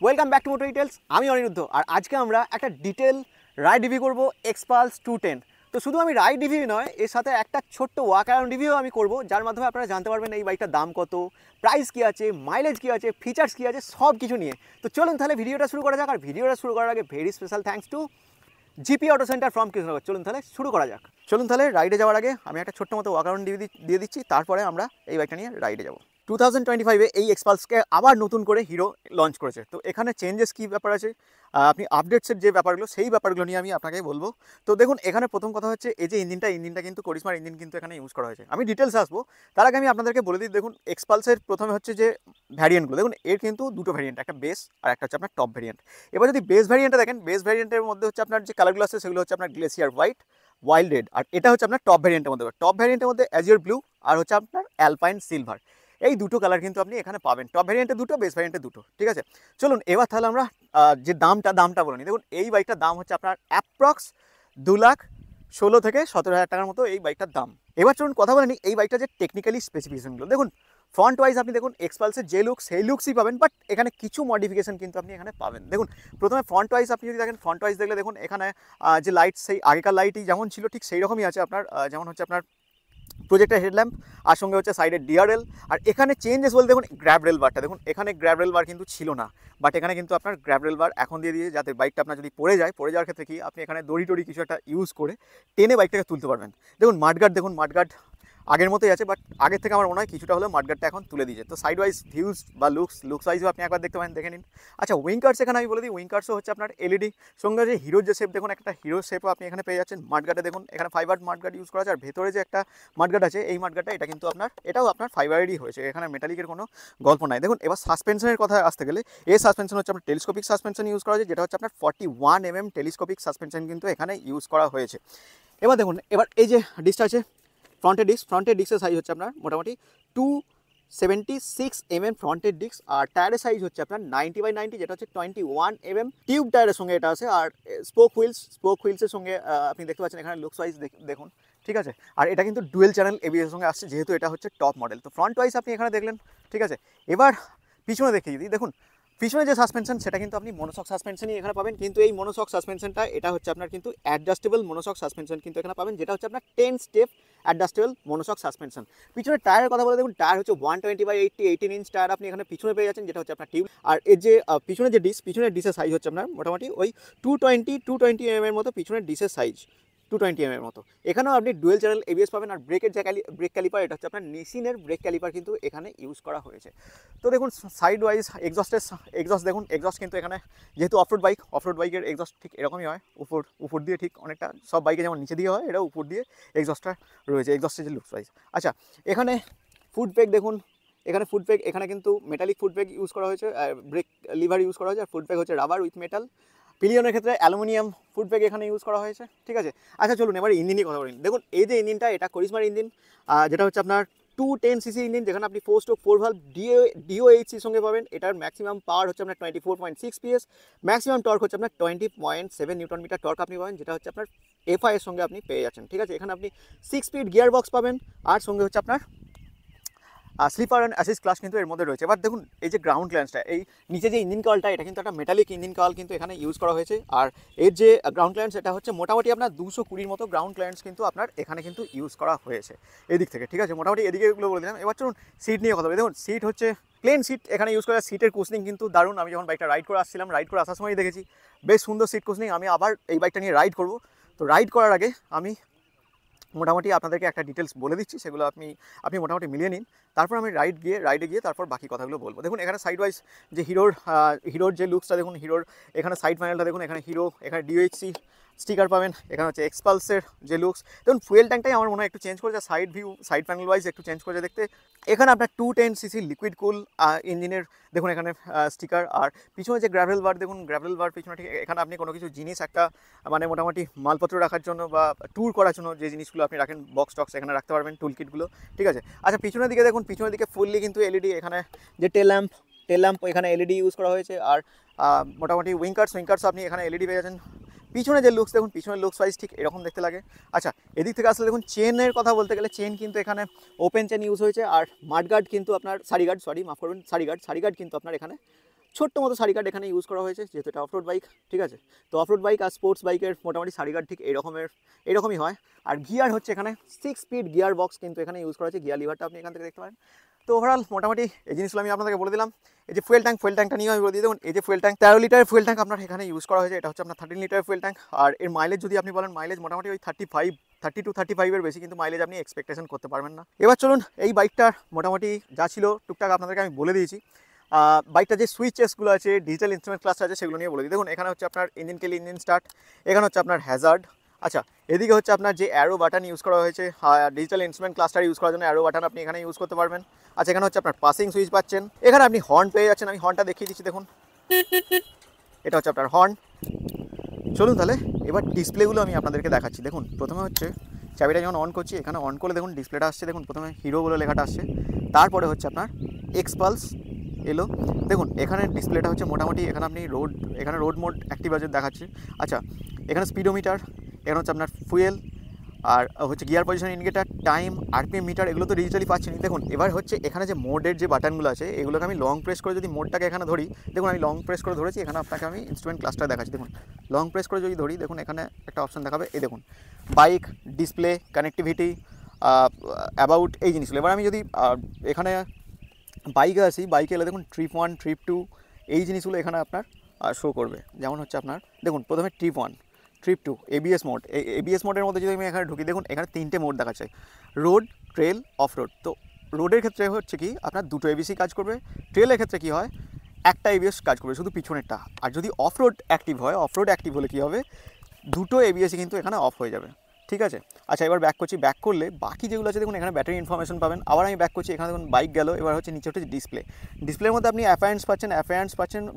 Welcome back to motor details. আমি অনিরুদ্ধ, আর আজকে আমরা একটা ডিটেল রাইড রিভিউ করবো এক্সপালস 210। তো শুধু আমি রাইড রিভিউ নয়, এর সাথে একটা ছোট্ট ওয়াক অ্যারাউন্ড রিভিউ আমি করব, যার মাধ্যমে আপনারা জানতে পারবেন এই বাইকটার দাম কত, প্রাইস কী আছে, মাইলেজ কী আছে, ফিচার্স কী আছে, সব কিছু নিয়ে। তো চলুন তাহলে ভিডিওটা শুরু করা যাক। আর ভিডিওটা শুরু করার আগে very special thanks to GP auto centre from Krishnanagar. চলুন তাহলে শুরু করা যাক। চলুন তাহলে রাইডে যাওয়ার আগে আমি একটা ছোট্ট মতো ওয়াক অ্যারাউন্ড দিয়ে দিচ্ছি, তারপরে আমরা এই বাইকটা নিয়ে রাইডে যাবো। 2025-এ এই এক্সপালসকে আবার নতুন করে হিরো লঞ্চ করেছে। তো এখানে চেঞ্জেস কী ব্যাপার আছে, আপনি আপডেটসের যে ব্যাপারগুলো, সেই ব্যাপারগুলো নিয়ে আমি আপনাকে বলবো। তো দেখুন, এখানে প্রথম কথা হচ্ছে এই যে ইঞ্জিনটা কিন্তু করিশ্মার ইঞ্জিন কিন্তু এখানে ইউজ করা হয়েছে। আমি ডিটেলস আসবো, তার আগে আমি আপনাদেরকে বলে দিই। দেখুন, এক্সপালসের প্রথমে হচ্ছে যে ভ্যারিয়েন্টগুলো, দেখুন এর কিন্তু দুটো ভ্যারিয়েন্ট, একটা বেস আর একটা হচ্ছে আপনার টপ ভ্যারিয়েন্ট। এবার যদি বেস ভ্যারিয়েন্টটা দেখেন, বেস ভ্যারিয়েন্টের মধ্যে হচ্ছে আপনার যে কালারগুলো আছে সেগুলো হচ্ছে আপনার গ্লেসিয়ার হোয়াইট, ওয়াইল্ড রেড, আর এটা হচ্ছে আপনার টপ ভ্যারিয়েন্টের মধ্যে। টপ ভ্যারিয়েন্টের মধ্যে অ্যাজিওর ব্লু আর হচ্ছে আপনার অ্যালপাইন সিলভার, এই দুটো কালার কিন্তু আপনি এখানে পাবেন। টপ ভ্যারিয়েন্টে দুটো, বেস ভ্যারিয়েন্টে দুটো, ঠিক আছে। চলুন এবার তাহলে আমরা যে দামটা বলে নিই। দেখুন, এই বাইকটার দাম হচ্ছে আপনার অ্যাপ্রক্স 2,16,000 থেকে 17,000 টাকার মতো এই বাইকটার দাম। এবার চলুন কথা বলে নিই এই বাইকটা যে টেকনিক্যালি স্পেসিফিকেশনগুলো। দেখুন, ফ্রন্ট ওয়াইজ আপনি দেখুন এক্সপালসের যে লুক সেই লুকসই পাবেন, বাট এখানে কিছু মডিফিকেশন কিন্তু আপনি এখানে পাবেন। দেখুন, প্রথমে ফ্রন্ট ওয়াইজ আপনি যদি দেখেন, ফ্রন্ট ওয়াইজ দেখলে দেখুন এখানে যে লাইট, সেই আগেকার লাইটই যেমন ছিল ঠিক সেই রকমই আছে আপনার। যেমন হচ্ছে আপনার প্রজেক্টার হেডল্যাম্প, আর সঙ্গে হচ্ছে সাইডের ডিআরএল। আর এখানে চেঞ্জেস বলতে দেখুন গ্র্যাব রেল বারটা দেখুন, এখানে গ্র্যাব রেল বার কিন্তু ছিল না, বাট এখানে কিন্তু আপনার গ্র্যাব রেল বার এখন দিয়ে দিয়ে, যাতে বাইকটা আপনার যদি পড়ে যাওয়ার ক্ষেত্রে কি আপনি এখানে দড়ি টড়ি কিছু একটা ইউজ করে টেনে বাইকটাকে তুলতে পারবেন। দেখুন মাডগার্ড আগের মতোই আছে, বাট আগের থেকে আমার মনে হয় কিছুটা হলেও মাডগার্ডটা এখন তুলে দিয়েছে। তো সাইড ওয়াইজ ভিউজ বা লুকস ওয়াইজও আপনি একবার দেখতে পারেন, দেখে নিন। আচ্ছা, উইঙ্কার্স এখানে আমি বলে দিই, উইঙ্কার্সও হচ্ছে আপনার এলইডি, সঙ্গে যে হিরোর যে শেপ দেখুন, একটা হিরোর শেপও আপনি এখানে পেয়ে যাচ্ছেন। মাডগার্ডে দেখুন এখানে ফাইবার মাডগার্ড ইউজ করা আছে, আর ভেতরে যে একটা মাডগার্ড আছে, এই মাডগার্ডটা এটা কিন্তু এটাও আপনার ফাইবারেরই হয়েছে, এখানে মেটালিকের কোনো গল্প নাই। দেখুন, এবার সাসপেনশনের কথা আসতে গেলে, এই সাসপেনশন হচ্ছে আপনার টেলিস্কোপিক সাসপেনশন ইউজ করা হয়েছে, যেটা হচ্ছে আপনার 41 টেলিস্কোপিক সাসপেনশন কিন্তু এখানে ইউজ করা হয়েছে। এবার দেখুন, এবার এই যে ডিস্কটা আছে ফ্রন্টের ডিস্কের সাইজ হচ্ছে আপনার মোটামুটি 276 ফ্রন্টের ডিস্ক, আর টায়ারের সাইজ হচ্ছে আপনার 90/90, যেটা হচ্ছে 21 টিউব টায়ারের সঙ্গে এটা আছে। আর স্পোক হুইলসের সঙ্গে আপনি দেখতে পাচ্ছেন এখানে লুকস ওয়াইজ দেখুন, ঠিক আছে। আর এটা কিন্তু ডুয়েল চ্যানেল এবিএস এর সঙ্গে আসছে, যেহেতু এটা হচ্ছে টপ মডেল। তো ফ্রন্ট ওয়াইজ আপনি এখানে দেখলেন, ঠিক আছে। এবার পিছনে দেখে যদি দেখুন, পিছনে যে সাসপেনশন সেটা কিন্তু আপনি মনোশক সাসপেনশনই এখানে পাবেন, কিন্তু এই মনোশক সাসপেনশনটা এটা হচ্ছে আপনার কিন্তু অ্যাডজাস্টেবল মনোশক সাসপেনশন কিন্তু এখানে পাবেন, যেটা হচ্ছে আপনার 10 স্টেপ অ্যাডজাস্টেবল মনোশক সাসপেনশন। পিছনে টায়ারের কথা বলে দেখুন, টায়ার হচ্ছে 120/80 18 ইঞ্চ টায়ার আপনি এখানে পিছনে পেয়ে যাচ্ছেন, যেটা হচ্ছে আপনার টিউব। আর এর যে পিছনের ডিসের সাইজ হচ্ছে আপনার মোটামুটি ওই 220 মতো পিছনের ডিসের সাইজ, 220 মতো। এখানেও আপনি ডুয়েল চ্যানেল এবিএস পাবেন। আর ব্রেকের যে ব্রেক ক্যালিপার, এটা হচ্ছে আপনার নিসিনের ব্রেক ক্যালিপার কিন্তু এখানে ইউজ করা হয়েছে। তো দেখুন, সাইড ওয়াইজ এক্সস্ট দেখুন, এক্সস্ট কিন্তু এখানে যেহেতু অফরোড বাইকের এক্সস্ট ঠিক এরকমই হয়, উপর দিয়ে ঠিক অনেকটা, সব বাইকে যেমন নিচে দিয়ে হয়, এটা উপর দিয়ে এক্সস্টটা রয়েছে, এক্সস্টের যে লুকস ওয়াইজ। আচ্ছা, এখানে ফুড ব্রেক দেখুন, এখানে কিন্তু মেটালিক ফুড ব্রেক ইউজ করা হয়েছে, ব্রেক লিভার ইউজ করা হয়েছে। আর ফুড ব্রেক হচ্ছে রাবার উইথ মেটাল। পিলিয়নের ক্ষেত্রে অ্যালুমিনিয়াম ফুড ব্রেক এখানে ইউজ করা হয়েছে, ঠিক আছে। আচ্ছা, চলুন এবার ইঞ্জিনই কথা বলি। দেখুন, এই যে ইঞ্জিনটা, এটা করিশ্মার ইঞ্জিন, যেটা হচ্ছে আপনার 210cc ইঞ্জিন, যেখানে আপনি 4 ভালভ ডিওএইচসির সঙ্গে পাবেন। এটার ম্যাক্সিমাম পাওয়ার হচ্ছে আপনার 24.6 PS, ম্যাক্সিমাম টর্ক হচ্ছে আপনার 20.7 নিউটন মিটার টর্ক আপনি পাবেন, যেটা হচ্ছে আপনার এফআই এর সঙ্গে আপনি পেয়ে যাচ্ছেন, ঠিক আছে। এখানে আপনি 6 স্পিড গিয়ার বক্স পাবেন, আর সঙ্গে হচ্ছে আপনার স্লিপার অ্যান্ড অ্যাসিস্ট ক্লাস কিন্তু এর মধ্যে রয়েছে। এবার দেখুন, এই যে গ্রাউন্ড ক্লিয়ারেন্সটা, এই নিচে যে ইঞ্জিন কয়েলটা, এটা কিন্তু একটা মেটালিক ইঞ্জিন কয়েল কিন্তু এখানে ইউজ করা হয়েছে। আর এর যে গ্রাউন্ড ক্লিয়ারেন্স, এটা হচ্ছে মোটামুটি আপনার 220 মতো গ্রাউন্ড ক্লিয়ারেন্স কিন্তু আপনার এখানে কিন্তু ইউজ করা হয়েছে এদিক থেকে, ঠিক আছে। মোটামুটি এদিকে এগুলো বলে দিলাম। এবার চলুন সিট নিয়ে কথা বলি। দেখুন, সিট হচ্ছে প্লেন সিট এখানে ইউজ করা। সিটের কুশনিং কিন্তু দারুণ। আমি যখন বাইকটা রাইড করে আসার সময় দেখেছি বেশ সুন্দর সিট কুশনিং। আমি আবার এই বাইকটা নিয়ে রাইড করব। তো রাইড করার আগে আমি মোটামুটি আপনাদেরকে একটা ডিটেলস বলে দিচ্ছি, সেগুলো আপনি মোটামুটি মিলিয়ে নিন। তারপর আমি রাইডে গিয়ে তারপর বাকি কথাগুলো বলবো। দেখুন, এখানে সাইড ওয়াইজ যে হিরোর যে লুকসটা দেখুন, হিরোর এখানে সাইড প্যানেলটা দেখুন, এখানে এখানে ডিওএইচসি স্টিকার পাবেন। এখানে হচ্ছে এক্সপালসের যে লুকস, দেখুন ফুয়েল ট্যাঙ্কটাই আমার মনে হয় একটু চেঞ্জ করেছে, সাইড প্যানেল ওয়াইজ একটু চেঞ্জ করেছে দেখতে। এখানে আপনার 210cc লিকুইড কুল ইঞ্জিনের দেখুন এখানে স্টিকার। আর পিছনে যে গ্র্যাভেল বার পিছনে ঠিক এখানে আপনি কোনো কিছু জিনিস একটা মানে মোটামুটি মালপত্র রাখার জন্য বা ট্যুর করার জন্য যে জিনিসগুলো আপনি রাখেন, বক্স টক্স এখানে রাখতে পারবেন, টুল কিটগুলো, ঠিক আছে। আচ্ছা, পিছনের দিকে দেখুন, পিছনের দিকে ফুললি কিন্তু এলইডি, এখানে যে টেল ল্যাম্প এখানে এলইডি ইউজ করা হয়েছে। আর মোটামুটি উইঙ্কার্স আপনি এখানে এলইডি পেয়ে যাচ্ছেন। পিছনে যে লুকস দেখুন, পিছনের লুকস ওয়াইজ ঠিক এরকম দেখতে লাগে। আচ্ছা, এদিক থেকে আসলে দেখুন, চেনের কথা বলতে গেলে চেন কিন্তু এখানে ওপেন চেন ইউজ হয়েছে। আর মাডগার্ড কিন্তু আপনার সারিগার্ড কিন্তু আপনার এখানে ছোট্ট মতো সারি গার্ড এখানে ইউজ করা হয়েছে, যেহেতু এটা অফরোড বাইক, ঠিক আছে। তো অফরোড বাইক আর স্পোর্টস বাইকের মোটামুটি সারি গার্ড ঠিক এইরকমই হয়। আর গিয়ার হচ্ছে এখানে 6 স্পিড গিয়ার বক্স কিন্তু এখানে ইউজ করা হয়েছে, গিয়ার লিভারটা আপনি এখান থেকে দেখতে পারেন। তো ওভারঅল মোটামুটি এই জিনিসগুলো আমি আপনাদেরকে বলে দিলাম। এই যে ফুয়েল ট্যাঙ্কটা নিয়ে আমি বলে দিই, দেখুন এই যে ফুয়েল ট্যাঙ্ক 13 লিটারের ফুয়েল ট্যাঙ্ক আপনার এখানে ইউজ করা হয়েছে, এটা হচ্ছে আপনার 13 লিটারের ফুয়েল ট্যাঙ্ক। আর এর মাইলেজ যদি আপনি বলেন, মাইলেজ মোটামুটি ওই 30 to 35 বেশি কিন্তু মাইলেজ আপনি এক্সপেকটেশন করতে পারবেন না। এবার চলুন এই বাইকটার মোটামুটি যা ছিল টুকটাক আপনাদেরকে আমি বলে দিয়েছি। বাইকটা যে সুইচেসগুলো আছে, ডিজিটাল ইনস্ট্রুমেন্ট ক্লাসটা আছে, সেগুলো নিয়ে বলে দিই। দেখুন এখানে হচ্ছে আপনার ইঞ্জিন কেলি, ইঞ্জিন স্টার্ট, এখানে হচ্ছে আপনার হ্যাজার্ড। আচ্ছা, এদিকে হচ্ছে আপনার যে অ্যারো বাটন ইউজ করা হয়েছে, ডিজিটাল ইনস্ট্রুমেন্ট ক্লাস্টার ইউজ করার জন্য অ্যারো বাটন আপনি এখানে ইউজ করতে পারবেন। আচ্ছা, এখানে হচ্ছে আপনার পাসিং সুইচ পাচ্ছেন, এখানে আপনি হর্ন পেয়ে যাচ্ছেন, আমি হর্নটা দেখিয়ে দিচ্ছি, দেখুন এটা হচ্ছে আপনার হর্ন। চলুন তাহলে এবার ডিসপ্লেগুলো আমি আপনাদেরকে দেখাচ্ছি। দেখুন প্রথমে হচ্ছে চাবিটা যখন অন করছি, এখানে অন করলে দেখুন ডিসপ্লেটা আসছে, দেখুন প্রথমে হিরো বলে লেখাটা আসছে, তারপরে হচ্ছে আপনার এক্সপালস এলো। দেখুন এখানে ডিসপ্লেটা হচ্ছে মোটামুটি, এখানে আপনি এখানে রোড মোড অ্যাক্টিভ আছে দেখাচ্ছে। আচ্ছা, এখানে স্পিডোমিটার, এখানে হচ্ছে আপনার ফুয়েল, আর হচ্ছে gear position indicator, time, RPM meter, এগুলো তো ডিজিটালি পাচ্ছেনই। দেখুন এবার হচ্ছে এখানে যে মোডের যে বাটনগুলো আছে, এগুলোকে আমি লং প্রেস করে যদি মোডটাকে এখানে ধরি, দেখুন আমি লং প্রেস করে ধরেছি, এখানে আপনাকে আমি ইনস্ট্রুমেন্ট ক্লাসটা দেখাচ্ছি। দেখুন লং প্রেস করে যদি ধরি, দেখুন এখানে একটা অপশন দেখাবে, এই দেখুন বাইক, ডিসপ্লে, কানেক্টিভিটি, অ্যাবাউট, এই জিনিসগুলো। এবার আমি যদি এখানে বাইকে আসি, বাইকে এলে দেখুন ট্রিপ 1, ট্রিপ 2, এই জিনিসগুলো এখানে আপনার শো করবে। যেমন হচ্ছে আপনার দেখুন প্রথমে ট্রিপ 1, ট্রিপ 2, এবিএস মোড। এই এবিএস মোডের মধ্যে যদি আমি এখানে ঢুকি, দেখুন এখানে 3টে মোড দেখাচ্ছে, রোড, ট্রেল, অফ রোড। তো রোডের ক্ষেত্রে হচ্ছে কি আপনার 2টো এবিসি কাজ করবে, ট্রেলের ক্ষেত্রে কি হয় একটা এবিএস কাজ করবে, শুধু পিছনেরটা। আর যদি অফ রোড অ্যাক্টিভ হয়, অফ রোড অ্যাক্টিভ হলে কী হবে, 2টো এবিএসি কিন্তু এখানে অফ হয়ে যাবে, ঠিক আছে। আচ্ছা, এবার ব্যাক করছি, ব্যাক করলে বাকি যেগুলো আছে দেখুন এখানে ব্যাটারি ইনফরমেশন পাবেন। আবার আমি ব্যাক করছি, এখানে দেখুন বাইক গেল। এবার হচ্ছে নিচে হচ্ছে ডিসপ্লে, ডিসপ্লের মধ্যে আপনি অ্যাফারেন্স পাচ্ছেন,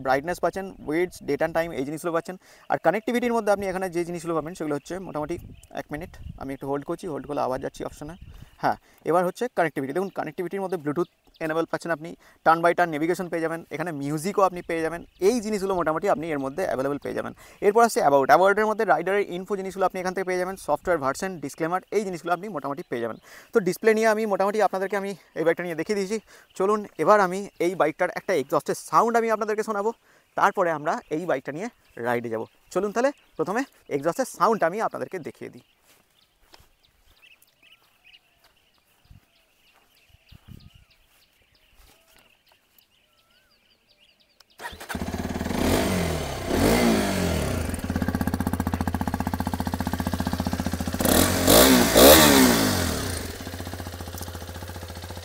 ব্রাইটনেস পাচ্ছেন, ওয়েটস, ডেট অ্যান্ড টাইম, এই জিনিসগুলো পাচ্ছেন। আর কানেক্টিভিটির মধ্যে আপনি এখানে যে জিনিসগুলো পাবেন সেগুলো হচ্ছে মোটামুটি 1 মিনিট আমি একটু হোল্ড করছি, হোল্ড করলে আবার যাচ্ছি অপশানে। হ্যাঁ, এবার হচ্ছে কানেক্টিভিটি। দেখুন কানেক্টিভিটির মধ্যে ব্লুটুথ এনেবল পাচ্ছেন আপনি, টার্ন বাই টার্ন নেভিগেশন পেয়ে যাবেন, এখানে মিউজিকও আপনি পেয়ে যাবেন, এই জিনিসগুলো মোটামুটি আপনি এর মধ্যে অ্যাভেলেবল পেয়ে যাবেন। এরপর আসছে অ্যাবাউটের মধ্যে রাইডারের ইনফো জিনিসগুলো আপনি এখান থেকে পেয়ে যাবেন, সফটওয়্যার ভার্সন, ডিসক্লেমার, এই জিনিসগুলো আপনি মোটামুটি পেয়ে যাবেন। তো ডিসপ্লে নিয়ে আমি মোটামুটি আপনাদেরকে আমি এই বাইকটা নিয়ে দেখিয়ে দিয়েছি। চলুন এবার আমি এই বাইকটার একটা এক্সস্টের সাউন্ড আমি আপনাদেরকে শোনাবো, তারপরে আমরা এই বাইকটা নিয়ে রাইডে যাব। চলুন তাহলে প্রথমে এক্সস্টের সাউন্ডটা আমি আপনাদেরকে দেখিয়ে দিই।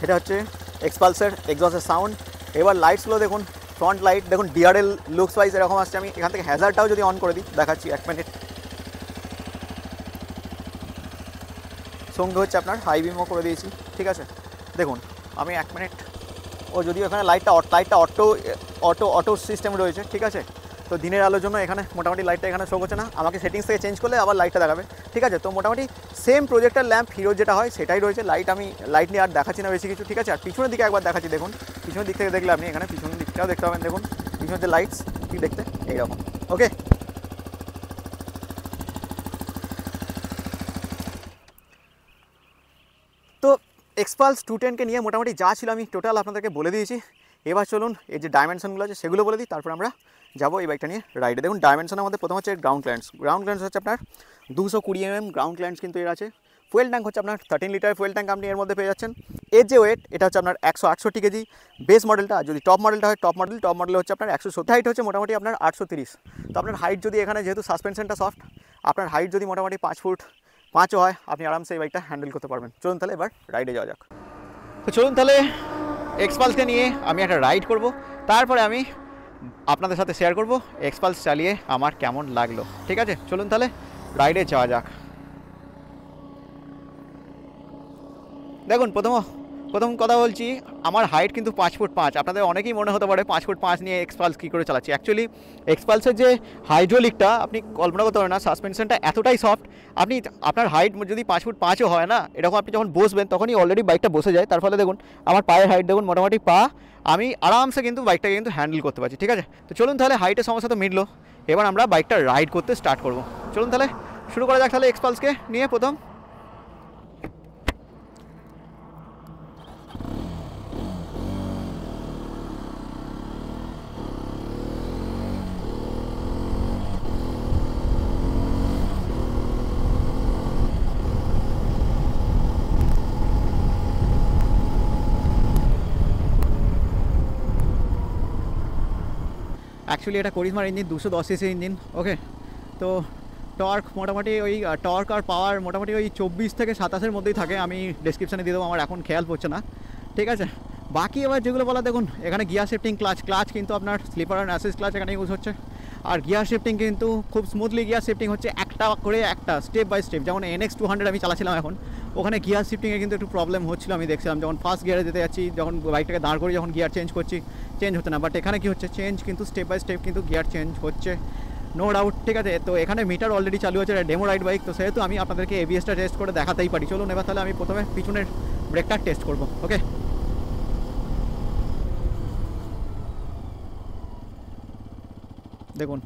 এটা হচ্ছে এক্সপালসের এক্সস্টের সাউন্ড। এবার লাইটসগুলো দেখুন, ফ্রন্ট লাইট দেখুন, ডিআরএল লুকস ওয়াইজ এরকম আসছে। আমি এখান থেকে হ্যাজারটাও যদি অন করে দিই, দেখাচ্ছি 1 মিনিট। সঙ্গে হচ্ছে আপনার হাই বিমও করে দিয়েছি, ঠিক আছে। দেখুন আমি 1 মিনিট, ও যদিও এখানে লাইটটা অটো সিস্টেম রয়েছে, ঠিক আছে। তো দিনের আলোর জন্য এখানে মোটামুটি লাইটটা এখানে শো করছে না, আমাকে সেটিংস থেকে চেঞ্জ করলে আবার লাইটটা দেখাবে, ঠিক আছে। তো মোটামুটি সেম প্রজেক্টার ল্যাম্প হিরো যেটা হয় সেটাই রয়েছে। লাইট নিয়ে আর দেখাচ্ছি না বেশি কিছু, ঠিক আছে। আর পিছনের দিকে একবার দেখাচ্ছি, দেখুন পিছনের দিক থেকে দেখলে আপনি এখানে পিছনের দিকটাও দেখতে পাবেন, দেখুন পিছনের যে লাইটস ঠিক দেখতে এইরকম, ওকে। তো এক্সপালস 210কে নিয়ে মোটামুটি যা ছিল আমি টোটাল আপনাদেরকে বলে দিয়েছি। এবার চলুন এই যে ডাইমেনশনগুলো আছে সেগুলো বলে দিই, তারপর আমরা যাবো এই বাইকটা নিয়ে রাইডে। দেখুন ডাইমেনশনের মধ্যে প্রথম হচ্ছে গ্রাউন্ড ক্লিয়ারেন্স হচ্ছে আপনার 220 mm গ্রাউন্ড ক্লিয়ারেন্স কিন্তু এর আছে। ফুয়েল ট্যাঙ্ক হচ্ছে আপনার 13 লিটার ফুয়েল ট্যাঙ্ক আপনি এর মধ্যে পেয়ে যাচ্ছেন। এর যে ওয়েট এটা হচ্ছে আপনার 168 কেজি বেস মডেলটা, আর যদি টপ মডেলটা হয় টপ মডেল হচ্ছে আপনার 170। হাইট হচ্ছে মোটামুটি আপনার 830। তো আপনার হাইট যদি এখানে যেহেতু সাসপেনশনটা সফট, আপনার হাইট যদি মোটামুটি 5 ফুট 5ও হয়, আপনি আরামসে এই বাইকটা হ্যান্ডেল করতে পারবেন। চলুন তাহলে এবার রাইডে যাওয়া যাক। তো চলুন তাহলে এক্সপালসকে নিয়ে আমি একটা রাইড করব, তারপরে আমি আপনাদের সাথে শেয়ার করব এক্সপালস চালিয়ে আমার কেমন লাগলো, ঠিক আছে। চলুন তাহলে রাইডে যাওয়া যাক। দেখুন প্রথম কথা বলছি, আমার হাইট কিন্তু 5 ফুট 5। আপনাদের অনেকেই মনে হতে পারে 5 ফুট 5 নিয়ে এক্সপালস কী করে চালাচ্ছি। অ্যাকচুয়ালি এক্সপালসের যে হাইড্রোলিকটা আপনি কল্পনা করতে পারেন না, সাসপেনশনটা এতটাই সফট, আপনার হাইট যদি 5 ফুট 5ও হয় না, এরকম আপনি যখন বসবেন তখনই অলরেডি বাইকটা বসে যায়। তার ফলে দেখুন আমার পায়ের হাইট দেখুন মোটামুটি আমি আরামসে কিন্তু বাইকটাকে কিন্তু হ্যান্ডেল করতে পারছি, ঠিক আছে। তো চলুন তাহলে হাইটের সমস্যা তো মিটলো, এবার আমরা বাইকটা রাইড করতে স্টার্ট করব। চলুন তাহলে শুরু করা যাক তাহলে এক্সপালসকে নিয়ে। প্রথম অ্যাকচুয়ালি এটা করিজমার ইঞ্জিন, 210 সিসি ইঞ্জিন। ওকে, তো টর্ক মোটামুটি ওই টর্ক আর পাওয়ার মোটামুটি ওই 24 থেকে 27-এর মধ্যেই থাকে। আমি ডেসক্রিপশানে দিয়ে দেবো, আমার এখন খেয়াল পড়ছে না, ঠিক আছে। বাকি এবার যেগুলো বলা, দেখুন এখানে গিয়ার শিফটিং, ক্লাচ কিন্তু আপনার স্লিপার অ্যান্ড অ্যাসিস্ট ক্লাচ এখানে ইউজ হচ্ছে। আর গিয়ার শিফটিং কিন্তু খুব স্মুথলি গিয়ার শিফটিং হচ্ছে, একটা করে একটা স্টেপ বাই স্টেপ। যেমন NX 200 আমি চালাচ্ছিলাম এখন, ওখানে গিয়ার শিফটিংয়ে কিন্তু একটু প্রবলেম হচ্ছিলো, আমি দেখছিলাম যখন ফার্স্ট গিয়ারে যেতে যাচ্ছি, যখন বাইকটাকে দাঁড় করে যখন গিয়ার চেঞ্জ করছি চেঞ্জ হচ্ছে না। বাট এখানে কি হচ্ছে, চেঞ্জ কিন্তু স্টেপ বাই স্টেপ কিন্তু গিয়ার চেঞ্জ হচ্ছে, নো ডাউট, ঠিক আছে। তো এখানে মিটার অলরেডি চালু হচ্ছে, ডেমো রাইড বাইক, তো সেহেতু আমি আপনাদেরকে ABS-টা টেস্ট করে দেখাতেই পারি। চলুন এবার তাহলে আমি প্রথমে পিছনের ব্রেকটা টেস্ট করবো। ওকে, দেখুন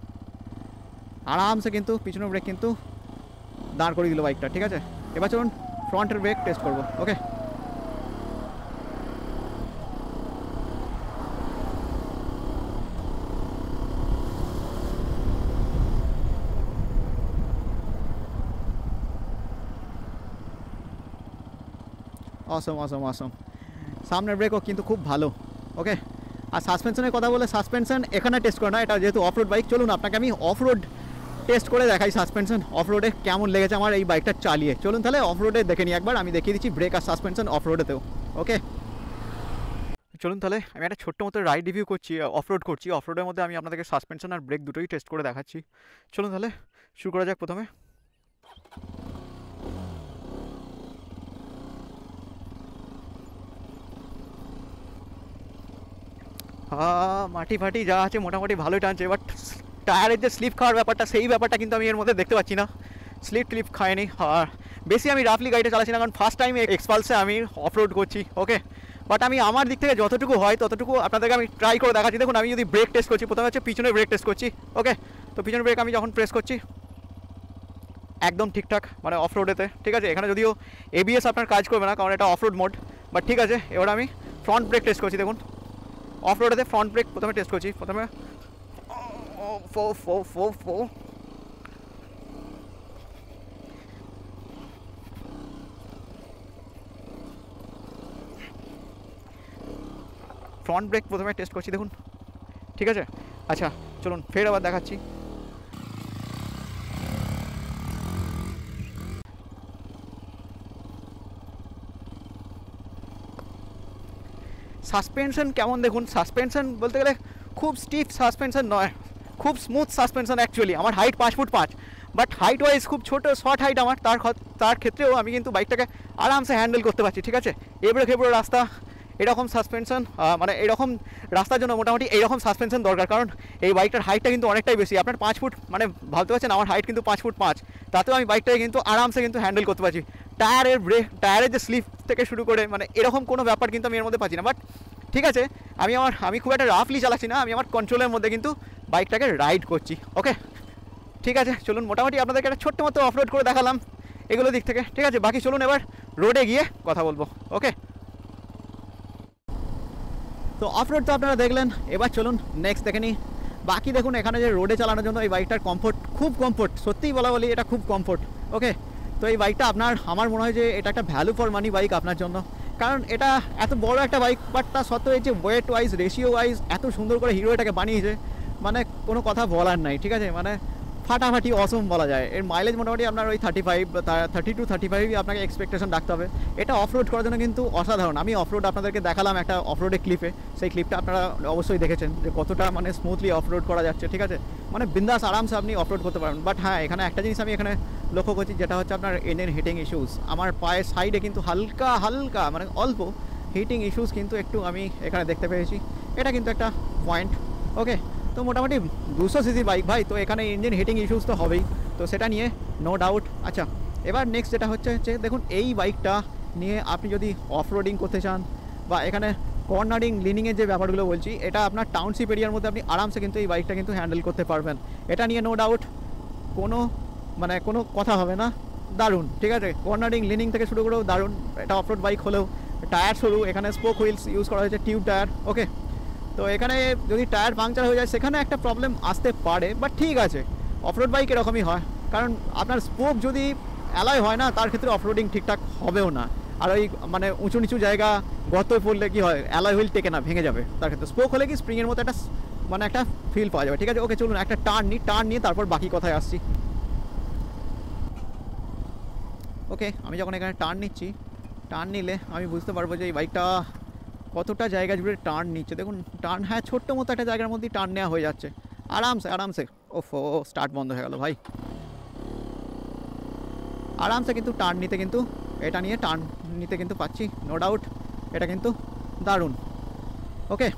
আরামসে কিন্তু পিছনের ব্রেক কিন্তু দাঁড় করে দিল বাইকটা, ঠিক আছে। এবার চলুন ফ্রন্টের ব্রেক টেস্ট করবো। ওকে, অসম সামনের ব্রেকও কিন্তু খুব ভালো। ওকে, আর সাসপেনশনের কথা বলে, সাসপেনশন এখানে টেস্ট করে না, এটা যেহেতু অফরোড বাইক। চলুন আপনাকে আমি অফরোড টেস্ট করে দেখাই সাসপেনশন অফরোডে কেমন লেগেছে আমার এই বাইকটা চালিয়ে। চলুন তাহলে অফরোডে দেখে নিই একবার, আমি দেখিয়ে দিচ্ছি ব্রেক আর সাসপেনশন অফরোডেতেও। ওকে, চলুন তাহলে আমি একটা ছোট্ট মতো রাইড রিভিউ করছি, অফরোড করছি। অফরোডের মধ্যে আমি আপনাদেরকে সাসপেনশন আর ব্রেক দুটোই টেস্ট করে দেখাচ্ছি। চলুন তাহলে শুরু করা যাক। প্রথমে মাটি ফাটি যা আছে মোটামুটি ভালোই টানছে, বাট টায়ারের যে স্লিপ খাওয়ার ব্যাপারটা, সেই ব্যাপারটা কিন্তু আমি এর মধ্যে দেখতে পাচ্ছি না। স্লিপ টিপ খায়নি। আর বেশি আমি রাফলি গাড়িটা চালাচ্ছি না, কারণ ফার্স্ট টাইম এক্সপালসে আমি অফরোড করছি। ওকে, বাট আমি আমার দিক থেকে যতটুকু হয় ততটুকু আপনাদেরকে আমি ট্রাই করে দেখাচ্ছি। দেখুন আমি যদি ব্রেক টেস্ট করছি, প্রথমে হচ্ছে পিছনে ব্রেক টেস্ট করছি। ওকে, তো পিছনে ব্রেক আমি যখন প্রেস করছি একদম ঠিকঠাক, মানে অফরোডেতে, ঠিক আছে। এখানে যদিও ABS আপনার কাজ করবে না, কারণ এটা অফরোড মোড, বাট ঠিক আছে। এবার আমি ফ্রন্ট ব্রেক টেস্ট করছি। দেখুন অফরোডেতে ফ্রন্ট ব্রেক প্রথমে টেস্ট করছি। প্রথমে ফ্রন্ট ব্রেক প্রথমে টেস্ট করছি, দেখুন ঠিক আছে। আচ্ছা চলুন ফের আবার দেখাচ্ছি। সাসপেনশন কেমন দেখুন, সাসপেনশন বলতে গেলে খুব স্টিফ সাসপেনশন নয়, খুব স্মুথ সাসপেনশন। অ্যাকচুয়ালি আমার height 5 foot 5, but height wise খুব ছোটো শর্ট হাইট আমার, তার ক্ষেত্রেও আমি কিন্তু বাইকটাকে আরামসে হ্যান্ডেল করতে পারছি, ঠিক আছে। এবড়ো খেবড়ো রাস্তা, এরকম সাসপেনশন, মানে এরকম রাস্তার জন্য মোটামুটি এইরকম সাসপেনশন দরকার, কারণ এই বাইকটার হাইটটা কিন্তু অনেকটাই বেশি। আপনার 5 ফুট, মানে ভাবতে পারছেন আমার হাইট কিন্তু 5 ফুট 5, তাতেও আমি বাইকটাকে কিন্তু আরামসে কিন্তু হ্যান্ডেল করতে পারছি। টায়ারের যে স্লিপ থেকে শুরু করে মানে এরকম কোনো ব্যাপার কিন্তু আমি এর মধ্যে পাচ্ছি না। বাট ঠিক আছে, আমি খুব একটা রাফলি চালাচ্ছি না, আমি আমার কন্ট্রোলের মধ্যে কিন্তু বাইকটাকে রাইড করছি। ওকে, ঠিক আছে। চলুন মোটামুটি আপনাদেরকে একটা ছোট্ট মতো অফরোড করে দেখালাম এগুলো দিক থেকে, ঠিক আছে। বাকি চলুন এবার রোডে গিয়ে কথা বলবো। ওকে, তো অফরোড তো আপনারা দেখলেন, এবার চলুন নেক্সট দেখে নিই। বাকি দেখুন এখানে যে রোডে চালানোর জন্য এই বাইকটার কমফোর্ট, খুব কমফোর্ট, সত্যিই বলি এটা খুব কমফোর্ট। ওকে, তো এই বাইকটা আমার মনে হয় যে এটা একটা ভ্যালু ফর মানি বাইক আপনার জন্য, কারণ এটা এত বড় একটা বাইক, বাট তা সত্ত্বেও এই যে ওয়েট ওয়াইজ, রেশিও ওয়াইজ এত সুন্দর করে হিরো এটাকে বানিয়েছে, মানে কোনো কথা বলার নাই, ঠিক আছে। মানে ফাটাফাটি অসম বলা যায়। এর মাইলেজ মোটামুটি আপনার ওই 30 to 35 আপনাকে এক্সপেকটেশন রাখতে হবে। এটা অফরোড করার জন্য কিন্তু অসাধারণ। আমি অফরোড আপনাদেরকে দেখালাম একটা অফরোডের ক্লিপে, সেই ক্লিপটা আপনারা অবশ্যই দেখেছেন যে কতটা মানে স্মুথলি অফরোড করা যাচ্ছে, ঠিক আছে। মানে বিন্দাস আরামসে আপনি অফরোড করতে পারবেন। বাট হ্যাঁ, এখানে একটা জিনিস আমি এখানে লক্ষ্য করছি, যেটা হচ্ছে আপনার ইঞ্জিন হিটিং ইস্যুস। আমার পায়ের সাইডে কিন্তু হালকা মানে অল্প হিটিং ইস্যুস কিন্তু একটু আমি এখানে দেখতে পেয়েছি, এটা কিন্তু একটা পয়েন্ট। ওকে, তো মোটামুটি 200 সিসি বাইক ভাই, তো এখানে ইঞ্জিন হিটিং ইস্যুস তো হবেই, তো সেটা নিয়ে নো ডাউট। আচ্ছা, এবার নেক্সট যেটা হচ্ছে দেখুন এই বাইকটা নিয়ে আপনি যদি অফরোডিং করতে চান, বা এখানে কর্নারিং লিনিংয়ের যে ব্যাপারগুলো বলছি, এটা আপনার টাউনশিপ এরিয়ার মধ্যে আপনি আরামসে কিন্তু এই বাইকটা কিন্তু হ্যান্ডেল করতে পারবেন। এটা নিয়ে নো ডাউট কোনো কথা হবে না, দারুণ, ঠিক আছে। কর্নারিং লিনিং থেকে শুরু করেও দারুণ। এটা অফরোড বাইক হলেও টায়ার সরু, এখানে স্পোক হুইলস ইউজ করা হয়েছে, টিউব টায়ার। ওকে, তো এখানে যদি টায়ার পাংচার হয়ে যায় সেখানে একটা প্রবলেম আসতে পারে, বাট ঠিক আছে, অফরোড বাইক এরকমই হয়। কারণ আপনার স্পোক যদি অ্যালয় হয় না, তার ক্ষেত্রে অফরোডিং ঠিকঠাক হবেও না। আর ওই মানে উঁচু নিচু জায়গা, গর্ত পড়লে কি হয়, অ্যালয় হুইল টেকে না, ভেঙে যাবে। তার ক্ষেত্রে স্পোক হলে কি স্প্রিংয়ের মতো একটা মানে একটা ফিল পাওয়া যাবে। ঠিক আছে, ওকে চলুন একটা টার্ন নিয়ে তারপর বাকি কথায় আসছি। ওকে, আমি যখন এখানে টার্ন নিলে আমি বুঝতে পারবো যে এই বাইকটা কতটা জায়গা জুড়ে টার্ন নিচ্ছে। দেখুন টার্ন, হ্যাঁ ছোট্ট মতো একটা জায়গার মধ্যেই টার্ন নেওয়া হয়ে যাচ্ছে আরামসে। ওফো, স্টার্ট বন্ধ হয়ে গেল ভাই। আরামসে কিন্তু টার্ন নিতে কিন্তু পাচ্ছি, নো ডাউট এটা কিন্তু দারুণ। ওকে,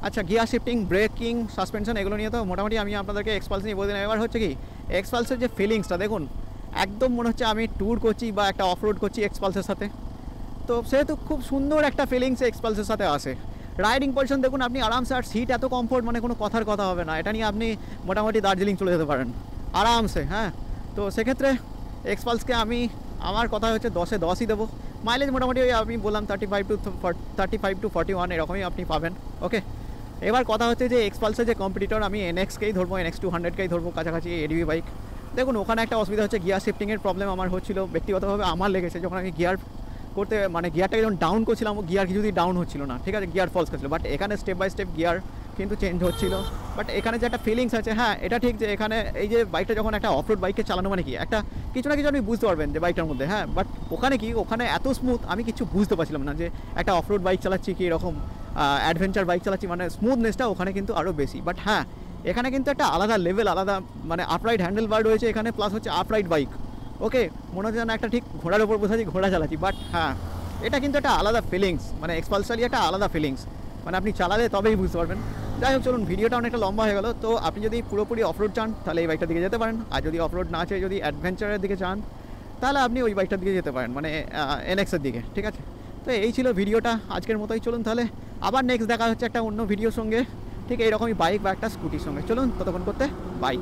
আচ্ছা গিয়ার শিফটিং, ব্রেকিং, সাসপেনশন এগুলো নিয়ে তো মোটামুটি আমি আপনাদেরকে এক্সপালস নিয়ে বলে দিলাম। এবার হচ্ছে কি এক্সপালসের যে ফিলিংসটা দেখুন, একদম মনে হচ্ছে আমি ট্যুর করছি বা একটা অফ রোড করছি এক্সপালসের সাথে। তো সেহেতু খুব সুন্দর একটা ফিলিংস এক্সপালসের সাথে আসে। রাইডিং পজিশন দেখুন আপনি আরামসে, আর সিট এত কমফোর্ট, মানে কোনো কথার কথা হবে না। এটা নিয়ে আপনি মোটামুটি দার্জিলিং চলে যেতে পারেন আরামসে। হ্যাঁ, তো সেক্ষেত্রে এক্সপালসকে আমার কথা হচ্ছে 10-এ 10ই দেবো। মাইলেজ মোটামুটি ওই আমি বললাম 35 to 41 এরকমই আপনি পাবেন। ওকে, এবার কথা হচ্ছে যে এক্সপালসের যে কম্পিটিটর আমি NX-কেই ধরবো, NX 200-কেই ধরবো, কাছাকাছি এডিবি বাইক। দেখুন ওখানে একটা অসুবিধা হচ্ছে, গিয়ার শিফটিংয়ের প্রবলেম আমার হচ্ছিলো, ব্যক্তিগতভাবে আমার লেগেছে। যখন আমি গিয়ার করতে মানে গিয়ারটাকে যখন ডাউন করছিলাম, গিয়ার কিছুতেই ডাউন হচ্ছিল না। ঠিক আছে, গিয়ার ফলস করছিল, বাট এখানে স্টেপ বাই স্টেপ গিয়ার কিন্তু চেঞ্জ হচ্ছিল। বাট এখানে যে একটা ফিলিংস আছে, হ্যাঁ এটা ঠিক যে এখানে এই যে বাইকটা যখন একটা অফরোড বাইককে চালানো মানে কি একটা কিছু না কিছু আপনি বুঝতে পারবেন যে বাইকটার মধ্যে। হ্যাঁ, বাট ওখানে এত স্মুথ আমি কিছু বুঝতে পারছিলাম না যে একটা অফরোড বাইক চালাচ্ছি কি এরকম অ্যাডভেঞ্চার বাইক চালাচ্ছি, মানে স্মুথনেসটা ওখানে কিন্তু আরও বেশি। বাট হ্যাঁ, এখানে কিন্তু একটা আলাদা লেভেল, আলাদা মানে আপরাইট হ্যান্ডেল বার রয়েছে এখানে, প্লাস হচ্ছে আপরাইট বাইক। ওকে, মনে হচ্ছে না একটা ঠিক ঘোড়ার ওপর বসেছি, ঘোড়া চালাচ্ছি। বাট হ্যাঁ, এটা কিন্তু একটা আলাদা ফিলিংস, মানে এক্সপালসারই একটা আলাদা ফিলিংস, মানে আপনি চালালে তবেই বুঝতে পারবেন। যাই হোক চলুন, ভিডিওটা অনেকটা লম্বা হয়ে গেল। তো আপনি যদি পুরোপুরি অফরোড চান তাহলে এই বাইকটার দিকে যেতে পারেন, আর যদি অফরোড না চাই, যদি অ্যাডভেঞ্চারের দিকে চান তাহলে আপনি ওই বাইকটার দিকে যেতে পারেন, মানে NX-এর দিকে। ঠিক আছে, তো এই ছিল ভিডিওটা আজকের মতোই। চলুন তাহলে আবার নেক্সট দেখা হচ্ছে একটা অন্য ভিডিওর সঙ্গে, ঠিক এইরকমই বাইক বা একটা স্কুটির সঙ্গে। চলুন ততক্ষণ করতে বাই।